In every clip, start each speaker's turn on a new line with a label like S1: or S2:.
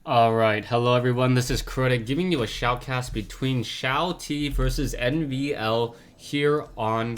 S1: Alright, hello everyone, this is Critic giving you a shoutcast between XiaoT versus NvL here on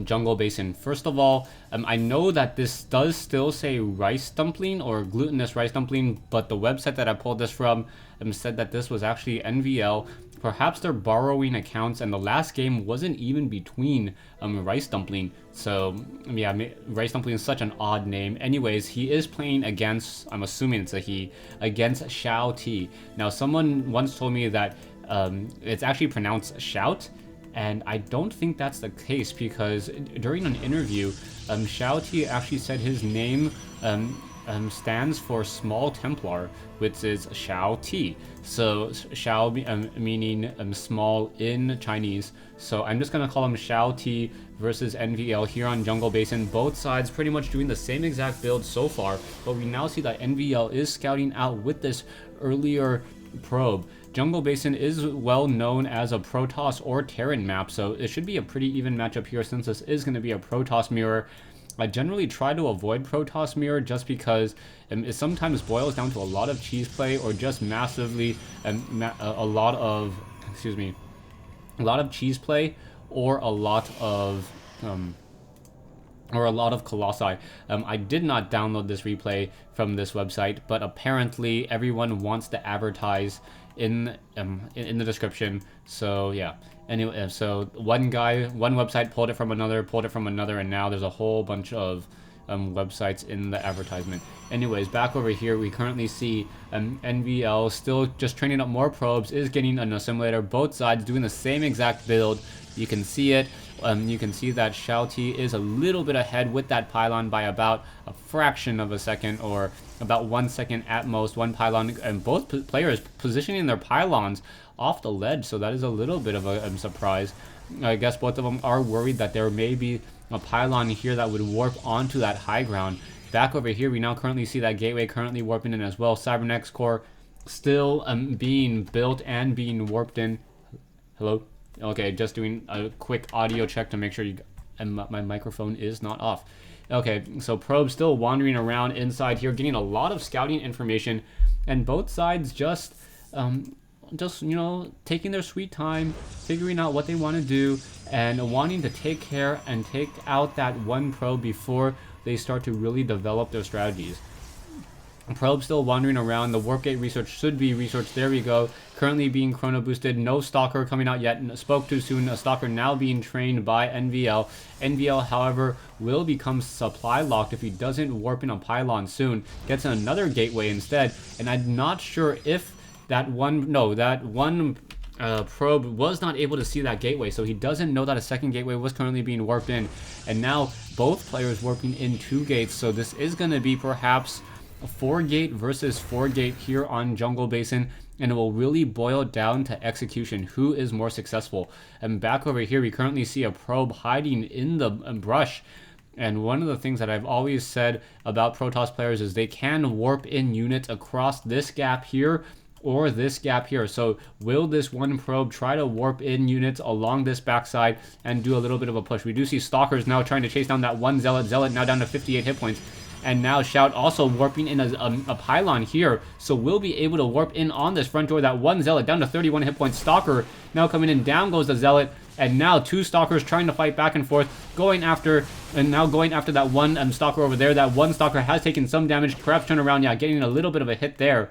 S1: Jungle Basin. First of all, I know that this does still say rice dumpling or glutinous rice dumpling, but the website that I pulled this from said that this was actually NvL. Perhaps they're borrowing accounts, and the last game wasn't even between rice dumpling. So yeah, rice dumpling is such an odd name. Anyways, he is playing against, I'm assuming it's a he, against XiaoT. Now, someone once told me that it's actually pronounced shout, and I don't think that's the case, because during an interview, XiaoT actually said his name stands for Small Templar, which is XiaoT. So Xiao meaning small in Chinese. So I'm just gonna call him XiaoT versus NvL here on Jungle Basin. Both sides pretty much doing the same exact build so far, but we now see that NvL is scouting out with this earlier probe. Jungle Basin is well known as a Protoss or Terran map, so it should be a pretty even matchup here since this is going to be a Protoss mirror. I generally try to avoid Protoss mirror just because it sometimes boils down to a lot of cheese play or just massively a lot of cheese play or a lot of colossi. I did not download this replay from this website, but apparently everyone wants to advertise in the description. So yeah. Anyway, so one website pulled it from another, and now there's a whole bunch of websites in the advertisement. Anyways, back over here, we currently see NvL still just training up more probes, is getting an assimilator. Both sides doing the same exact build. You can see it. You can see that XiaoT is a little bit ahead with that pylon by about a fraction of a second, or about 1 second at most. One pylon, and both players positioning their pylons off the ledge, so that is a little bit of a surprise. I guess both of them are worried that there may be a pylon here that would warp onto that high ground. Back over here, we now currently see that gateway currently warping in as well. Cybernetics core still being built and being warped in. Hello? Okay, just doing a quick audio check to make sure my microphone is not off. Okay, so probe still wandering around inside here, getting a lot of scouting information, and both sides just you know, taking their sweet time, figuring out what they want to do, and wanting to take care and take out that one probe before they start to really develop their strategies. Probe still wandering around. The warp gate research should be researched. There we go. Currently being chrono boosted. No stalker coming out yet. Spoke too soon. A stalker now being trained by NvL. NvL, however, will become supply locked if he doesn't warp in a pylon soon. Gets another gateway instead. And I'm not sure if that one probe was not able to see that gateway, so he doesn't know that a second gateway was currently being warped in. And now both players warping in 2 gates, so this is going to be perhaps 4 gate versus 4 gate here on Jungle Basin, and it will really boil down to execution. Who is more successful? And back over here, we currently see a probe hiding in the brush. And one of the things that I've always said about Protoss players is they can warp in units across this gap here or this gap here. So will this one probe try to warp in units along this backside and do a little bit of a push? We do see stalkers now trying to chase down that one zealot. Zealot now down to 58 hit points. And now Shout also warping in a pylon here. So we'll be able to warp in on this front door. That one zealot down to 31 hit points. Stalker now coming in. Down goes the zealot. And now 2 stalkers trying to fight back and forth. Going after that one stalker over there. That one stalker has taken some damage. Perhaps turn around. Yeah, getting a little bit of a hit there.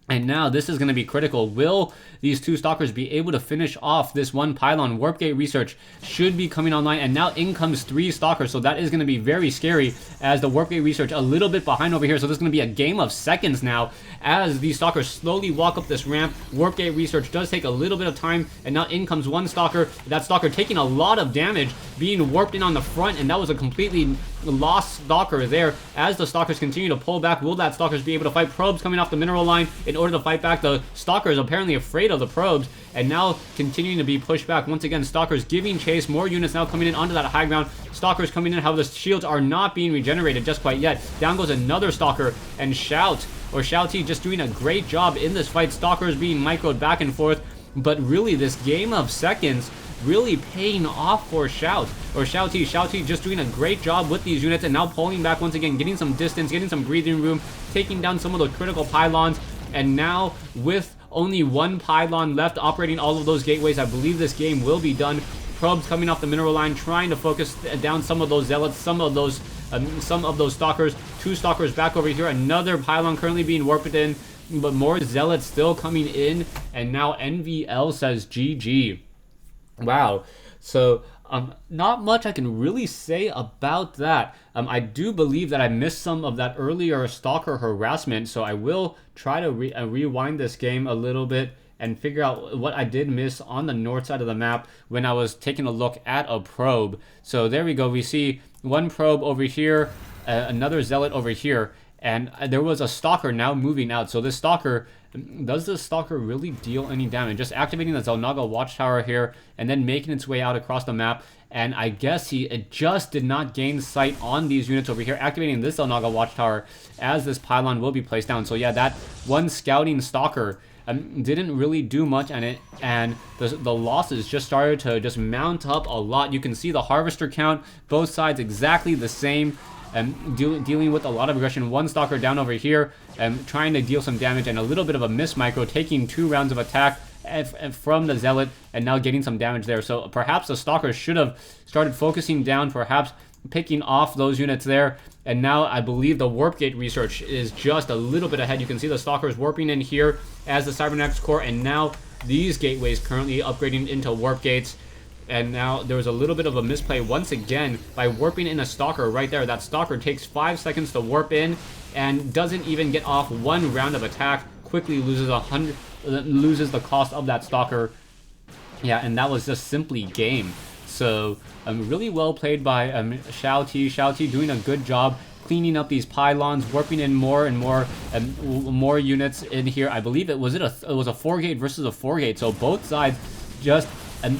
S1: And now this is going to be critical. Will these 2 stalkers be able to finish off this one pylon? Warp gate research should be coming online, and now in comes 3 stalkers, so that is going to be very scary as the warp gate research a little bit behind over here. So this is going to be a game of seconds now as these stalkers slowly walk up this ramp. Warp gate research does take a little bit of time, and now in comes 1 stalker. That stalker taking a lot of damage, being warped in on the front, and that was a completely lost stalker there. As the stalkers continue to pull back, will that stalkers be able to fight? Probes coming off the mineral line in order to fight back. The stalkers apparently afraid of the probes, and now continuing to be pushed back. Once again, stalkers giving chase. More units now coming in onto that high ground. Stalkers coming in. However, the shields are not being regenerated just quite yet. Down goes another stalker, and XiaoT just doing a great job in this fight. Stalkers being microed back and forth, but really this game of seconds really paying off for XiaoT. XiaoT just doing a great job with these units, and now pulling back once again, getting some distance, getting some breathing room, taking down some of those critical pylons. And now with only one pylon left operating all of those gateways, I believe this game will be done. Probes coming off the mineral line, trying to focus down some of those zealots, some of those stalkers. 2 stalkers back over here. Another pylon currently being warped in, but more zealots still coming in. And now NvL says GG. Wow. So not much I can really say about that. I do believe that I missed some of that earlier stalker harassment, so I will try to rewind this game a little bit and figure out what I did miss on the north side of the map when I was taking a look at a probe. So there we go. We see one probe over here, another zealot over here, and there was a stalker now moving out. So this stalker, does this stalker really deal any damage? Just activating the Xel'Naga watchtower here and then making its way out across the map. And I guess he just did not gain sight on these units over here, activating this Xel'Naga watchtower as this pylon will be placed down. So yeah, that one scouting stalker didn't really do much, and the losses just started to just mount up a lot. You can see the harvester count, both sides exactly the same, dealing with a lot of aggression. One stalker down over here, trying to deal some damage, and a little bit of a miss micro, taking 2 rounds of attack from the zealot, and now getting some damage there. So perhaps the stalker should have started focusing down, perhaps picking off those units there. And now I believe the warp gate research is just a little bit ahead. You can see the stalkers warping in here as the cybernetics core, and now these gateways currently upgrading into warp gates. And now there was a little bit of a misplay once again by warping in a stalker right there. That stalker takes 5 seconds to warp in and doesn't even get off 1 round of attack. Quickly loses the cost of that stalker. Yeah, and that was just simply game. So really well played by XiaoT. XiaoT doing a good job cleaning up these pylons, warping in more and more units in here. I believe it was a 4-gate versus a 4-gate. So both sides just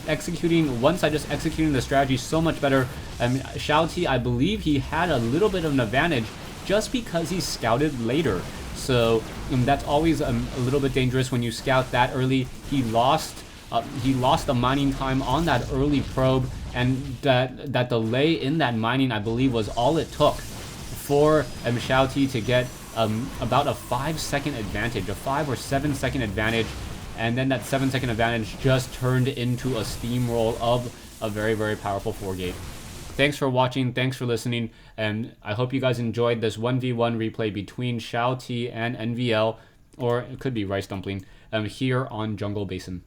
S1: executing the strategy so much better. XiaoT, I believe he had a little bit of an advantage just because he scouted later. So that's always a little bit dangerous when you scout that early. He lost the mining time on that early probe, and that delay in that mining, I believe, was all it took for XiaoT to get about a 5-second advantage, a 5 or 7 second advantage. And then that 7-second advantage just turned into a steamroll of a very, very powerful 4-gate. Thanks for watching. Thanks for listening. And I hope you guys enjoyed this 1v1 replay between XiaoT and NvL, or it could be Rice Dumpling, here on Jungle Basin.